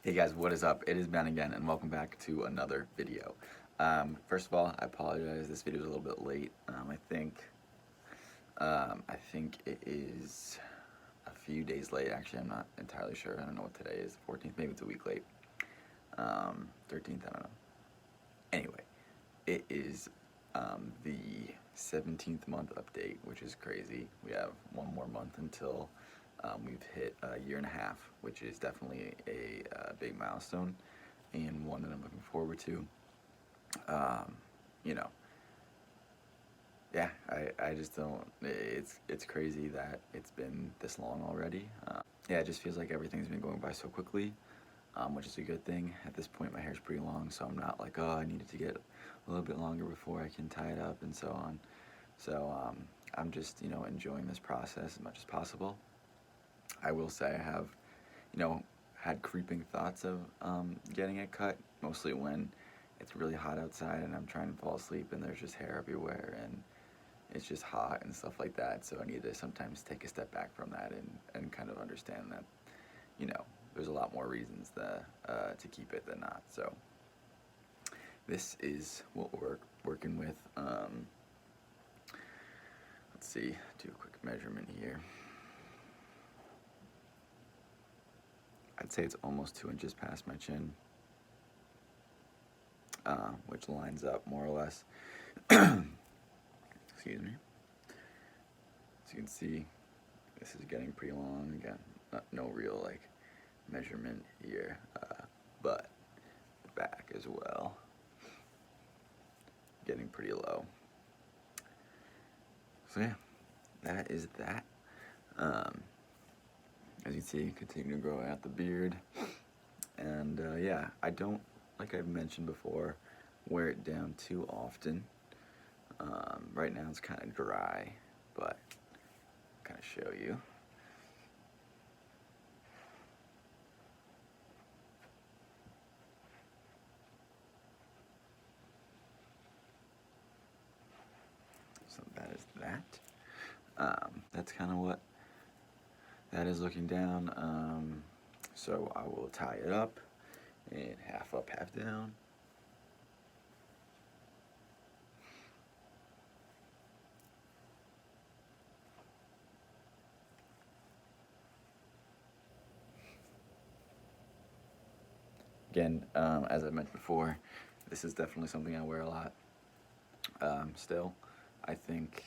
Hey guys, what is up? It is Ben again, and welcome back to another video. First of all, I apologize. This video is a little bit late. I think it is a few days late. Actually, I'm not entirely sure. I don't know what today is. 14th, maybe it's a week late. 13th, I don't know. Anyway, it is the 17th month update, which is crazy. We have one more month until we've hit a year and a half, which is definitely a big milestone and one that I'm looking forward to. You know, yeah, I just don't. It's crazy that it's been this long already. Yeah, it just feels like everything's been going by so quickly, which is a good thing. At this point, my hair's pretty long, so I'm not like, oh, I needed to get a little bit longer before I can tie it up and so on. So I'm just enjoying this process as much as possible. I will say I have, had creeping thoughts of getting it cut, mostly when it's really hot outside and I'm trying to fall asleep and there's just hair everywhere and it's just hot and stuff like that. So I need to sometimes take a step back from that and kind of understand that, there's a lot more reasons to keep it than not. So this is what we're working with. Let's see, do a quick measurement here. I'd say it's almost 2 inches past my chin, which lines up more or less. Excuse me. As you can see, this is getting pretty long. Again, no real measurement here, but the back as well, getting pretty low. So yeah, that is that. As you see, continue to grow out the beard. And yeah, I don't, like I've mentioned before, wear it down too often. Right now it's kind of dry, but I'll kind of show you. So that is that. That's kind of what that is looking down. So I will tie it up and half up, half down. Again, as I mentioned before, this is definitely something I wear a lot. Still, I think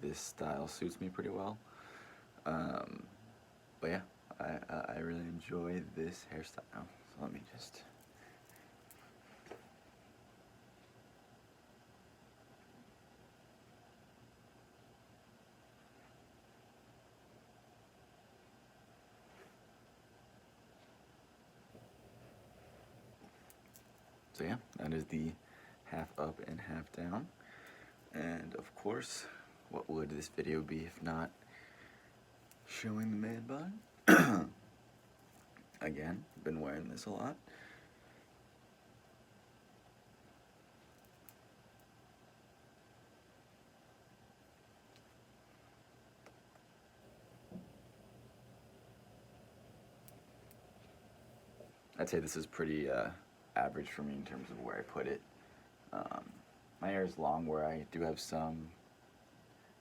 this style suits me pretty well. But yeah, I really enjoy this hairstyle. So let me just... So yeah, that is the half up and half down. And of course, what would this video be if not showing the man bun? Again, been wearing this a lot. I'd say this is pretty average for me in terms of where I put it. My hair is long where I do have some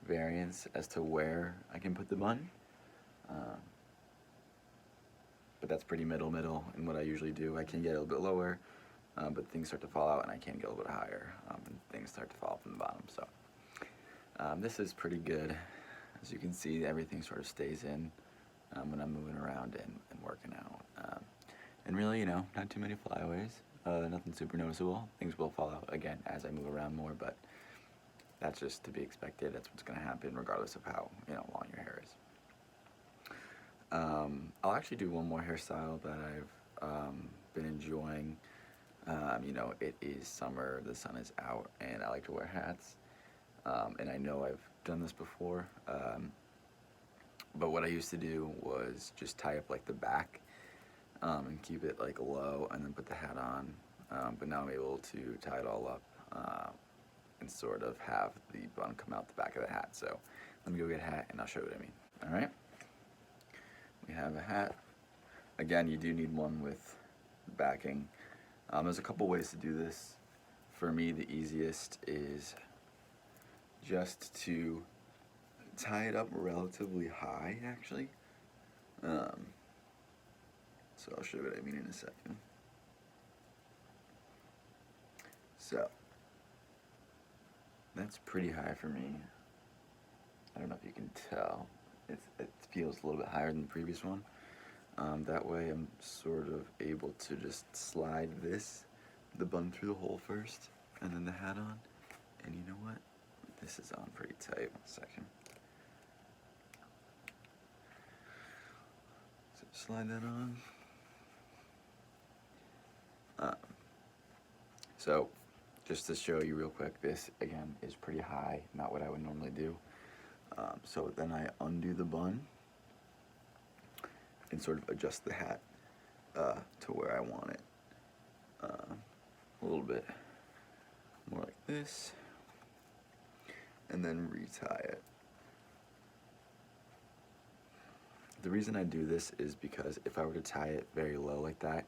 variance as to where I can put the bun. But that's pretty middle in what I usually do. I can get a little bit lower, but things start to fall out and I can get a little bit higher, and things start to fall from the bottom. So this is pretty good. As you can see, everything sort of stays in when I'm moving around and working out. And really, not too many flyaways, nothing super noticeable. Things will fall out again as I move around more, but that's just to be expected. That's what's going to happen regardless of how long your hair is. I'll actually do one more hairstyle that I've been enjoying. It is summer, the sun is out, and I like to wear hats. And I know I've done this before, but what I used to do was just tie up the back and keep it low and then put the hat on. But now I'm able to tie it all up and sort of have the bun come out the back of the hat. So let me go get a hat and I'll show you what I mean. All right. We have a hat. Again, you do need one with backing. There's a couple ways to do this. For me, the easiest is just to tie it up relatively high, actually. So I'll show you what I mean in a second. So that's pretty high for me. I don't know if you can tell. It feels a little bit higher than the previous one. That way I'm sort of able to just slide the bun through the hole first, and then the hat on. And you know what? This is on pretty tight. 1 second. So slide that on. So just to show you real quick, this again is pretty high, not what I would normally do. So then I undo the bun and sort of adjust the hat to where I want it. A little bit more like this, and then retie it. The reason I do this is because if I were to tie it very low like that,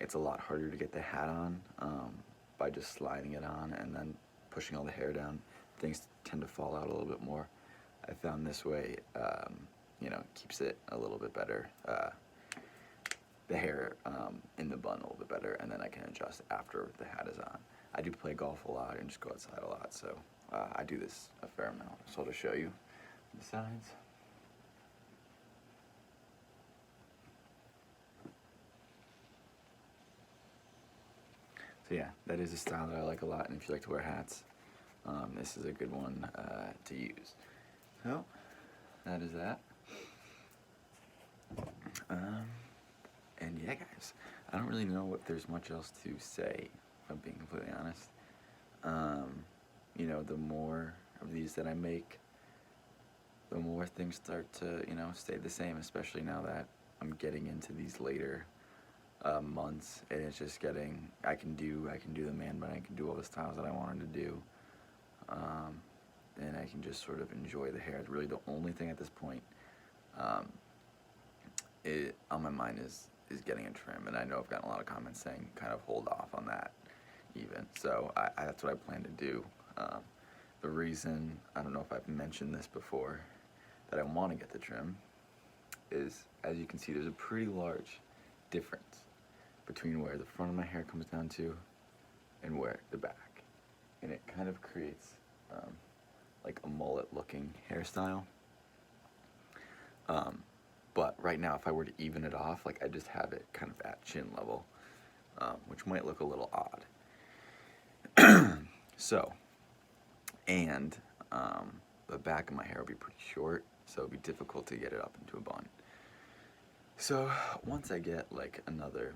it's a lot harder to get the hat on by just sliding it on and then pushing all the hair down. Things tend to fall out a little bit more. I found this way, you know, keeps it a little bit better, the hair in the bun a little bit better, and then I can adjust after the hat is on. I do play golf a lot and just go outside a lot, so I do this a fair amount. So I'll just show you the sides. So yeah, that is a style that I like a lot, and if you like to wear hats, this is a good one to use. So, that is that. And yeah, guys, I don't really know if there's much else to say, if I'm being completely honest. You know, the more of these that I make, the more things start to, you know, stay the same, especially now that I'm getting into these later months, and it's just getting, I can do the man bun, I can do all the styles that I wanted to do, and I can just sort of enjoy the hair. It's really the only thing at this point on my mind is getting a trim, and I know I've gotten a lot of comments saying kind of hold off on that even, so that's what I plan to do. The reason, I don't know if I've mentioned this before, that I want to get the trim is, as you can see, there's a pretty large difference between where the front of my hair comes down to and where the back, and it kind of creates like a mullet looking hairstyle. But right now, if I were to even it off, like I just have it kind of at chin level, which might look a little odd. So, and the back of my hair will be pretty short, so it'd be difficult to get it up into a bun. So once I get like another,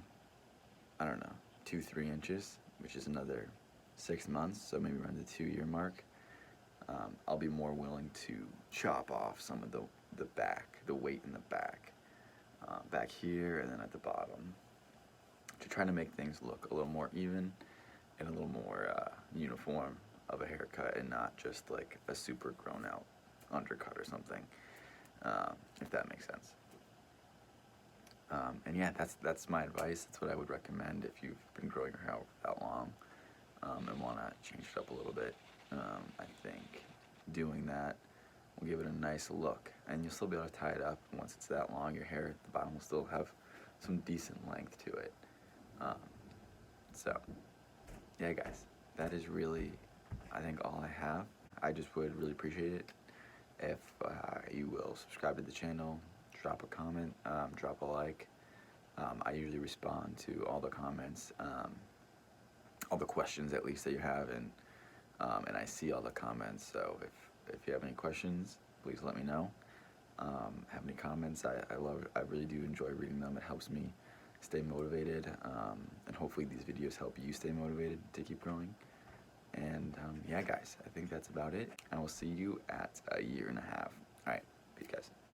I don't know, 2-3 inches, which is another 6 months, so maybe around the 2-year mark, I'll be more willing to chop off some of the back, the weight in the back, back here and then at the bottom, to try to make things look a little more even and a little more uniform of a haircut, and not just like a super grown out undercut or something, if that makes sense. And yeah, that's my advice. That's what I would recommend if you've been growing your hair that long and want to change it up a little bit. I think doing that will give it a nice look, and you'll still be able to tie it up. Once it's that long, your hair at the bottom will still have some decent length to it. So yeah, guys, that is really, I think, all I have. I just would really appreciate it if you will subscribe to the channel, drop a comment, drop a like. I usually respond to all the comments, all the questions at least that you have, and I see all the comments. So if you have any questions, please let me know. Have any comments? I really do enjoy reading them. It helps me stay motivated, and hopefully these videos help you stay motivated to keep growing. And yeah, guys, I think that's about it. I will see you at 1.5 years. All right, peace, guys.